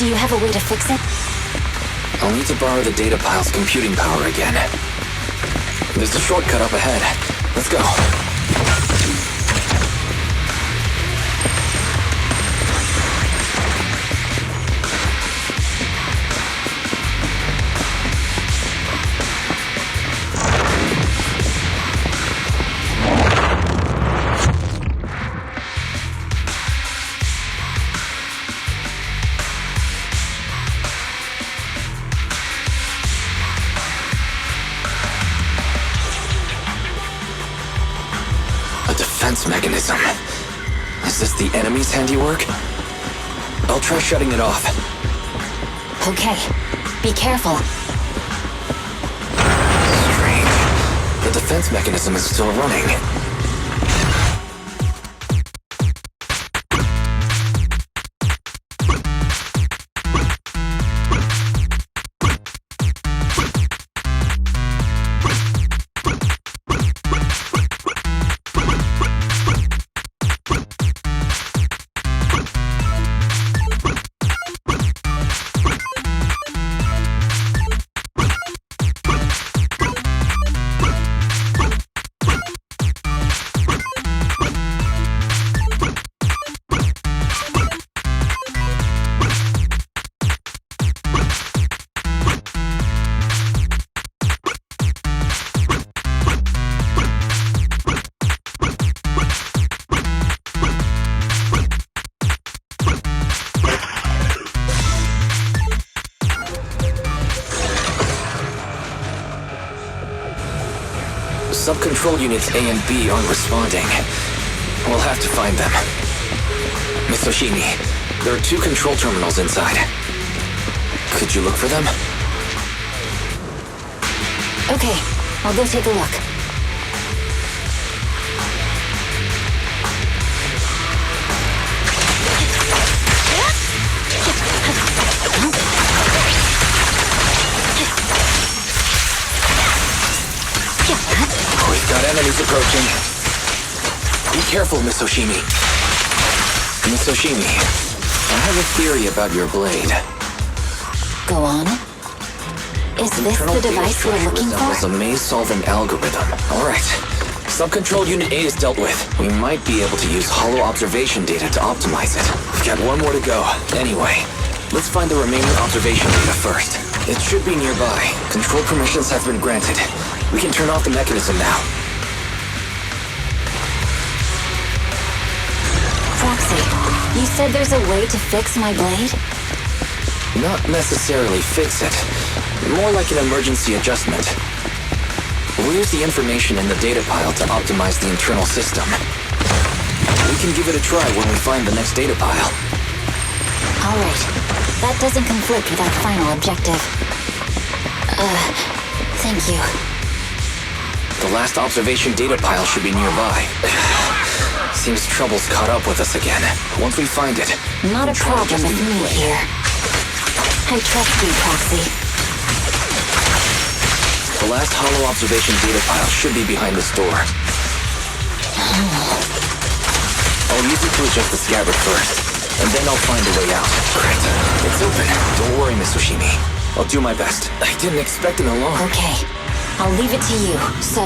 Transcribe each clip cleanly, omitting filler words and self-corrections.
Do you have a way to fix it? I'll need to borrow the data pile's computing power again. There's a shortcut up ahead. Let's go. Mechanism. Is this the enemy's handiwork? I'll try shutting it off. Okay. Be careful. Strange. The defense mechanism is still running. Sub-control units A and B aren't responding. We'll have to find them. Miss Oshimi, there are 2 control terminals inside. Could you look for them? Okay, I'll go take a look. We've got enemies approaching. Be careful, Miss Oshimi. Miss Oshimi, I have a theory about your blade. Go on. Is this the device we're looking for? It's a maze-solving algorithm. All right. Sub-control unit A is dealt with. We might be able to use hollow observation data to optimize it. We've got one more to go. Anyway, let's find the remaining observation data first. It should be nearby. Control permissions have been granted. We can turn off the mechanism now. Proxy, you said there's a way to fix my blade? Not necessarily fix it. More like an emergency adjustment. We'll use the information in the data pile to optimize the internal system. We can give it a try when we find the next data pile. Alright. That doesn't conflict with our final objective. Thank you. The last observation data pile should be nearby. Seems trouble's caught up with us again. Once we find it... Not a problem with me here. I trust you, Proxy. The last hollow observation data pile should be behind this door. I'll use it to adjust the scabbard first, and then I'll find a way out. Great. It's open. Don't worry, Miss Oshimi. I'll do my best. I didn't expect an alarm. Okay. I'll leave it to you, so...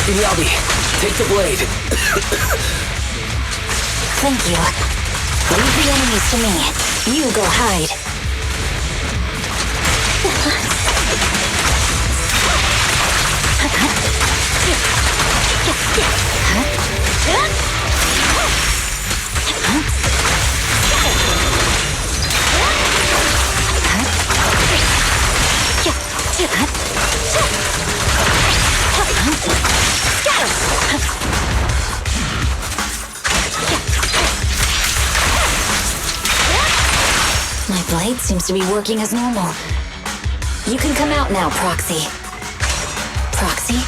Miyabi, take the blade. Thank you. Leave the enemies to me. You go hide. My blade seems to be working as normal. You can come out now, Proxy. Proxy?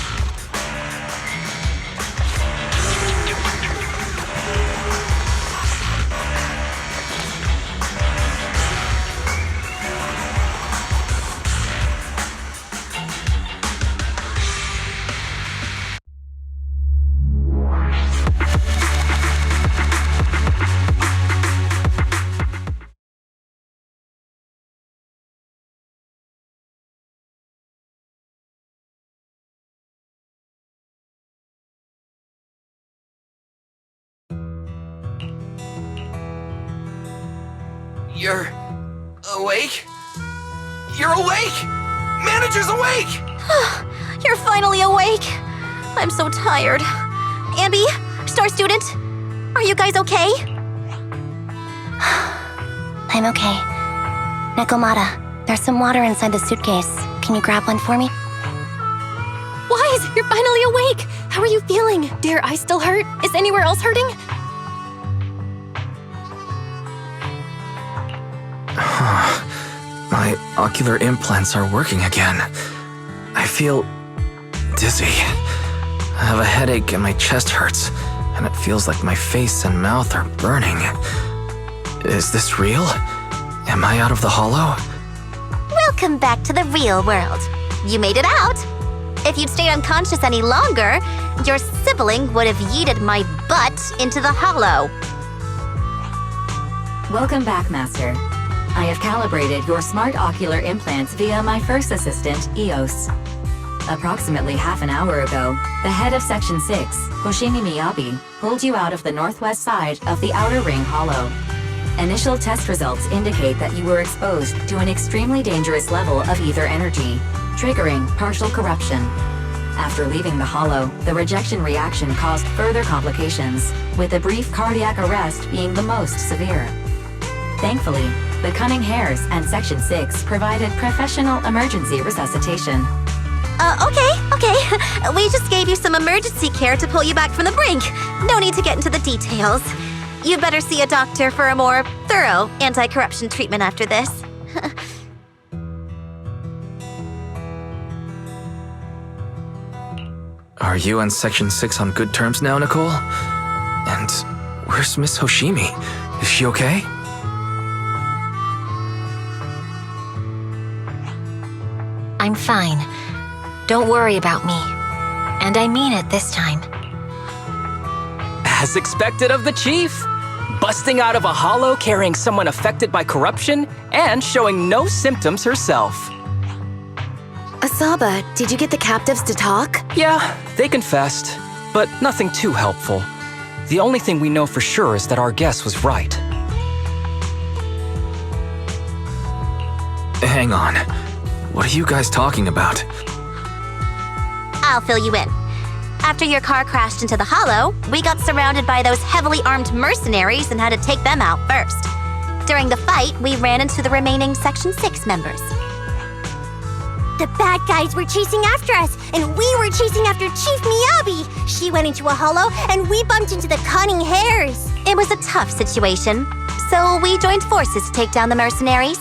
You're awake? You're awake! Manager's awake! You're finally awake. I'm so tired. Ambi, Star Student, are you guys okay? I'm okay. Nekomata, there's some water inside the suitcase. Can you grab one for me? Wise, you're finally awake. How are you feeling? Do your eyes still hurt? Is anywhere else hurting? My ocular implants are working again. I feel dizzy. I have a headache and my chest hurts, and it feels like my face and mouth are burning. Is this real? Am I out of the hollow? Welcome back to the real world. You made it out. If you'd stayed unconscious any longer, your sibling would have yeeted my butt into the hollow. Welcome back, Master. I have calibrated your smart ocular implants via my first assistant, EOS. Approximately half an hour ago, the head of Section 6, Hoshimi Miyabi, pulled you out of the northwest side of the Outer Ring Hollow. Initial test results indicate that you were exposed to an extremely dangerous level of ether energy, triggering partial corruption. After leaving the hollow, the rejection reaction caused further complications, with a brief cardiac arrest being the most severe. Thankfully, the Cunning Hares and Section 6 provided professional emergency resuscitation. Okay. We just gave you some emergency care to pull you back from the brink. No need to get into the details. You'd better see a doctor for a more thorough anti-corruption treatment after this. Are you and Section 6 on good terms now, Nicole? And where's Miss Hoshimi? Is she okay? I'm fine. Don't worry about me. And I mean it this time. As expected of the Chief. Busting out of a hollow carrying someone affected by corruption and showing no symptoms herself. Asaba, did you get the captives to talk? Yeah, they confessed, but nothing too helpful. The only thing we know for sure is that our guess was right. Hang on. What are you guys talking about? I'll fill you in. After your car crashed into the hollow, we got surrounded by those heavily armed mercenaries and had to take them out first. During the fight, we ran into the remaining Section 6 members. The bad guys were chasing after us, and we were chasing after Chief Miyabi. She went into a hollow, and we bumped into the Cunning Hares. It was a tough situation, so we joined forces to take down the mercenaries.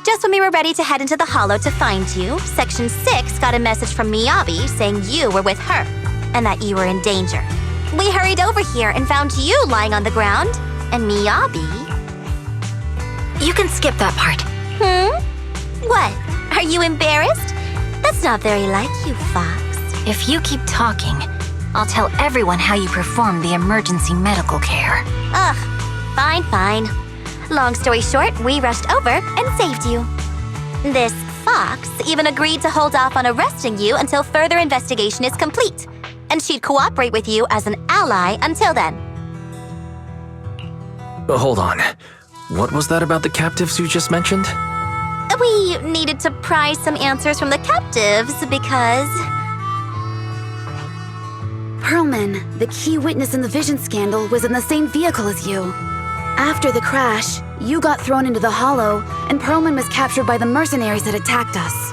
Just when we were ready to head into the hollow to find you, Section 6 got a message from Miyabi saying you were with her, and that you were in danger. We hurried over here and found you lying on the ground, and Miyabi... You can skip that part. What? Are you embarrassed? That's not very like you, Fox. If you keep talking, I'll tell everyone how you performed the emergency medical care. Ugh, fine. Long story short, we rushed over and saved you. This Fox even agreed to hold off on arresting you until further investigation is complete, and she'd cooperate with you as an ally until then. Hold on. What was that about the captives you just mentioned? We needed to pry some answers from the captives because... Pearlman, the key witness in the Vision scandal, was in the same vehicle as you. After the crash, you got thrown into the hollow, and Pearlman was captured by the mercenaries that attacked us.